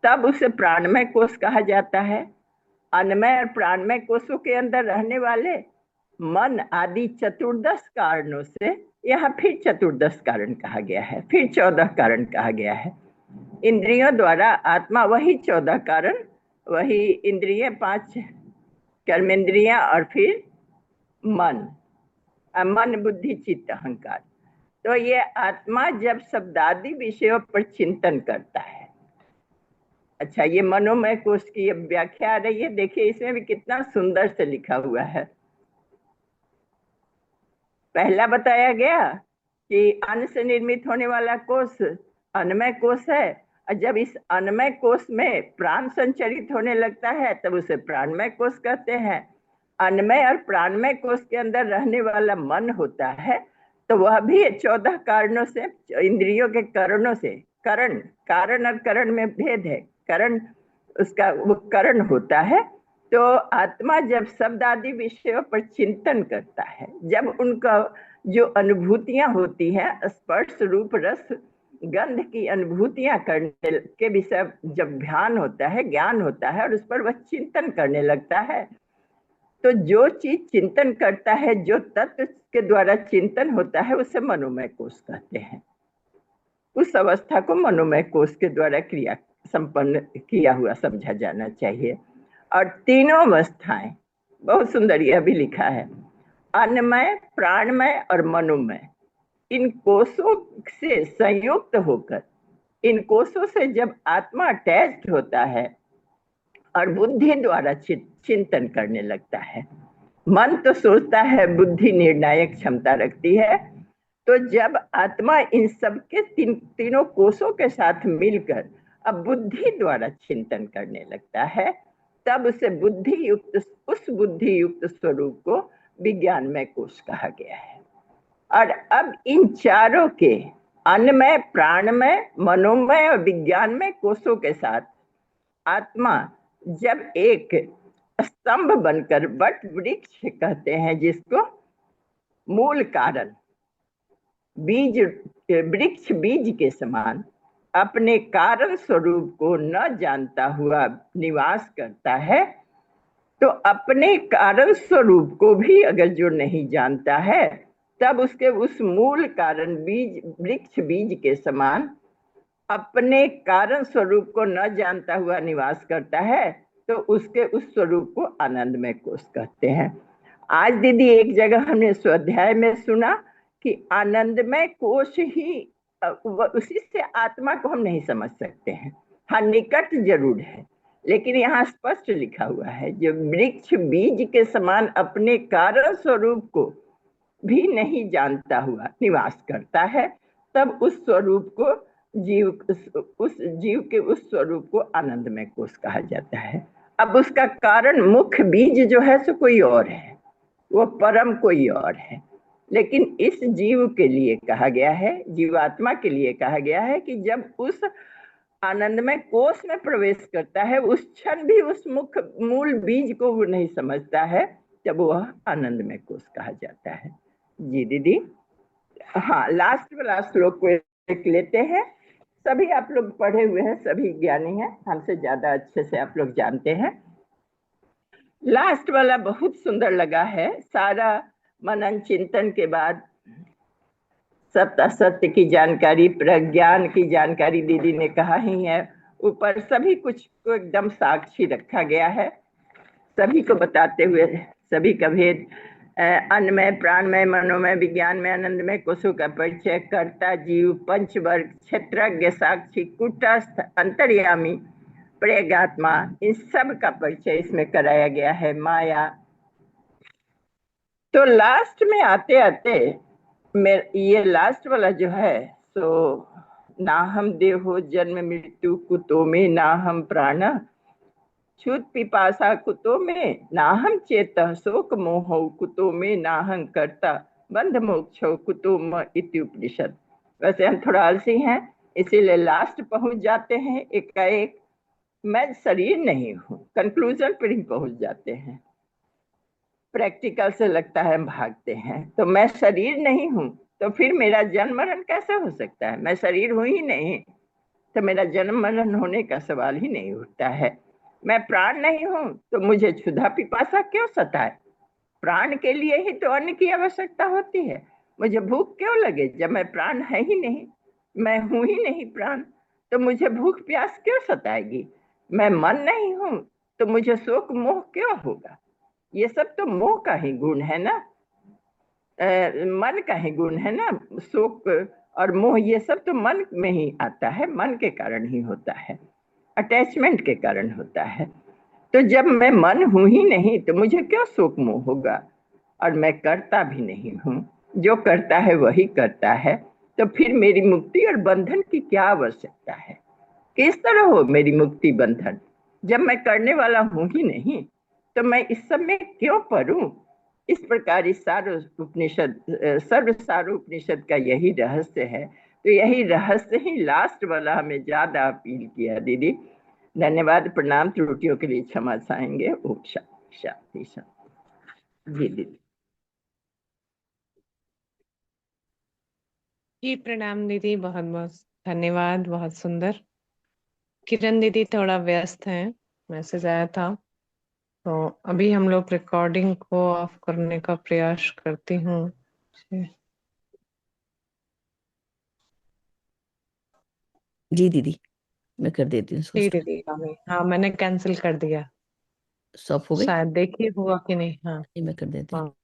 तब उसे प्राणमय कोश कहा जाता है। अन्नमय और प्राणमय कोशों के अंदर रहने वाले मन आदि 14 कारणों से यहाँ फिर 14 कारण कहा गया है, फिर 14 कारण कहा गया है। इंद्रियों द्वारा आत्मा वही 14 कारण, वही इंद्रिय 5 कर्मेंद्रियां और फिर मन बुद्धि चित्त अहंकार। तो ये आत्मा जब शब्दादि विषयों पर चिंतन करता है। अच्छा, ये मनोमय कोश की व्याख्या आ रही है, देखिए इसमें भी कितना सुंदर से लिखा हुआ है। पहला बताया गया कि अन्न से निर्मित होने वाला कोश अन्नमय कोश है, और जब इस अन्नमय कोश में प्राण संचरित होने लगता है तब उसे प्राणमय कोश कहते हैं। अन्नमय और प्राणमय कोश के अंदर रहने वाला मन होता है, तो वह भी 14 कारणों से, इंद्रियों के करणों से, कारण और करण में भेद है, करण उसका वो करण होता है। तो आत्मा जब शब्द आदि विषयों पर चिंतन करता है, जब उनका जो अनुभूतियां होती हैं, स्पर्श रूप रस गंध की अनुभूतियां करने के विषय जब ध्यान होता है, ज्ञान होता है और उस पर वह चिंतन करने लगता है, तो जो चीज चिंतन करता है, जो तत्व के द्वारा चिंतन होता है, उसे मनोमय कोश कहते हैं। उस अवस्था को मनोमय कोश के द्वारा क्रिया संपन्न किया हुआ समझा जाना चाहिए। और तीनों अवस्थाएं बहुत सुंदर, यह भी लिखा है, अन्नमय, प्राणमय और मनोमय, इन कोशों से संयुक्त होकर, इन कोशों से जब आत्मा अटैच्ड होता है और बुद्धि द्वारा चिंतन करने लगता है। मन तो सोचता है, बुद्धि निर्णायक क्षमता रखती है। तो जब आत्मा इन सब के तीनों कोशों के साथ मिलकर अब बुद्धि द्वारा चिंतन करने लगता है, तब उसे उस बुद्धि युक्त स्वरूप को विज्ञानमय कोश कहा गया है। और अब इन चारों के अन्नमय, प्राणमय, मनोमय और विज्ञानमय कोशों के साथ आत्मा जब एक स्तंभ बनकर, वट वृक्ष कहते हैं जिसको, मूल कारण बीज, वृक्ष बीज के समान अपने कारण स्वरूप को न जानता हुआ निवास करता है, तो अपने कारण स्वरूप को भी अगर जो नहीं जानता है, तब उसके उस मूल कारण बीज, वृक्ष बीज के समान अपने कारण स्वरूप को न जानता हुआ निवास करता है, तो उसके उस स्वरूप को आनंदमय कोश कहते हैं। आज दीदी एक जगह हमने स्वाध्याय में सुना कि आनंदमय कोश ही, उसी से आत्मा को हम नहीं समझ सकते हैं। हाँ, निकट जरूर है, लेकिन यहाँ स्पष्ट लिखा हुआ है, जो वृक्ष बीज के समान अपने कारण स्वरूप को भी नहीं जानता हुआ निवास करता है, तब उस स्वरूप को उस जीव के उस स्वरूप को आनंदमय कोश कहा जाता है। अब उसका कारण मुख्य बीज जो है सो कोई और है, वो परम कोई और है, लेकिन इस जीव के लिए कहा गया है, जीवात्मा के लिए कहा गया है कि जब उस आनंदमय कोश में प्रवेश करता है, उस क्षण भी उस मुख्य मूल बीज को वो नहीं समझता है, जब वह आनंदमय कोश कहा जाता है। जी दीदी, हाँ, लास्ट वाला श्लोक को एक लेते हैं। सभी आप लोग पढ़े हुए हैं, सभी ज्ञानी हैं, हमसे ज्यादा अच्छे से आप लोग जानते हैं। लास्ट वाला बहुत सुंदर लगा है। सारा मनन चिंतन के बाद सत्य सत्य की जानकारी, प्रज्ञान की जानकारी दीदी ने कहा ही है, ऊपर सभी कुछ को एकदम साक्षी रखा गया है, सभी को बताते हुए सभी का भेद, अन्नमय, प्राणमय, मनोमय, विज्ञानमय, आनंदमय कोशों का परिचय, कर्ता, जीव, पंचवर्ग, क्षेत्रज्ञ, साक्षी, कुटस्थ, अंतर्यामी, प्रज्ञात्मा, इन सब का परिचय इसमें कराया गया है। माया। तो लास्ट में आते आते ये लास्ट वाला जो है, तो ना हम देहो जन्म मृत्यु कुतो में, ना हम प्राण छूत पिपासा कुतो में, ना हम चेत शोक मोह कुतो में, ना हम कर्ता बंध मोक्ष कुतो म इति उपनिषद। वैसे हम थोड़ा आलसी हैं, इसीलिए लास्ट पहुंच जाते हैं एकाएक, मैं शरीर नहीं हूँ, कंक्लूजन पर ही पहुंच जाते हैं। प्रैक्टिकल से लगता है हम भागते हैं, तो मैं शरीर नहीं हूँ, तो फिर मेरा जन्म मरण कैसे हो सकता है? मैं शरीर हूँ ही नहीं, तो मेरा जन्म मरण होने का सवाल ही नहीं उठता है। मैं प्राण नहीं हूँ, तो मुझे क्षुधा पिपासा क्यों सताए? प्राण के लिए ही तो अन्न की आवश्यकता होती है। मुझे भूख क्यों लगे जब मैं प्राण है ही नहीं, मैं हूं ही नहीं प्राण, तो मुझे भूख प्यास क्यों सताएगी? मैं मन नहीं हूं, तो मुझे शोक मोह क्यों होगा? ये सब तो मोह का ही गुण है ना, मन का ही गुण है ना। शोक और मोह ये सब तो मन में ही आता है, मन के कारण ही होता है, अटैचमेंट के कारण होता है। तो जब मैं मन हूं ही नहीं, तो मुझे क्यों शोक मोह होगा? और मैं करता भी नहीं हूं, जो करता है वही करता है, तो फिर मेरी मुक्ति और बंधन की क्या आवश्यकता है? किस तरह हो मेरी मुक्ति बंधन जब मैं करने वाला हूं ही नहीं? तो मैं इस सब में क्यों पढ़ूं? इस प्रकार इस सार उपनिषद, सर्व सार उपनिषद का यही रहस्य है। तो यही रहस्य ही लास्ट वाला हमें ज्यादा अपील किया दीदी। धन्यवाद, प्रणाम, त्रुटियों के लिए क्षमा चाहेंगे। ओम शांति शांति शांति। जी दीदी। जी प्रणाम दीदी, बहुत बहुत धन्यवाद, बहुत सुंदर। किरण दीदी थोड़ा व्यस्त हैं, मैसेज आया था, तो अभी हम लोग रिकॉर्डिंग को ऑफ करने का प्रयास करती हूँ। जी जी दीदी, मैं कर देती हूँ जी उसको। दीदी, हाँ मैंने कैंसिल कर दिया, स्टॉप हो गई। शायद देखिए हुआ कि नहीं। हाँ मैं कर देती हूँ। हाँ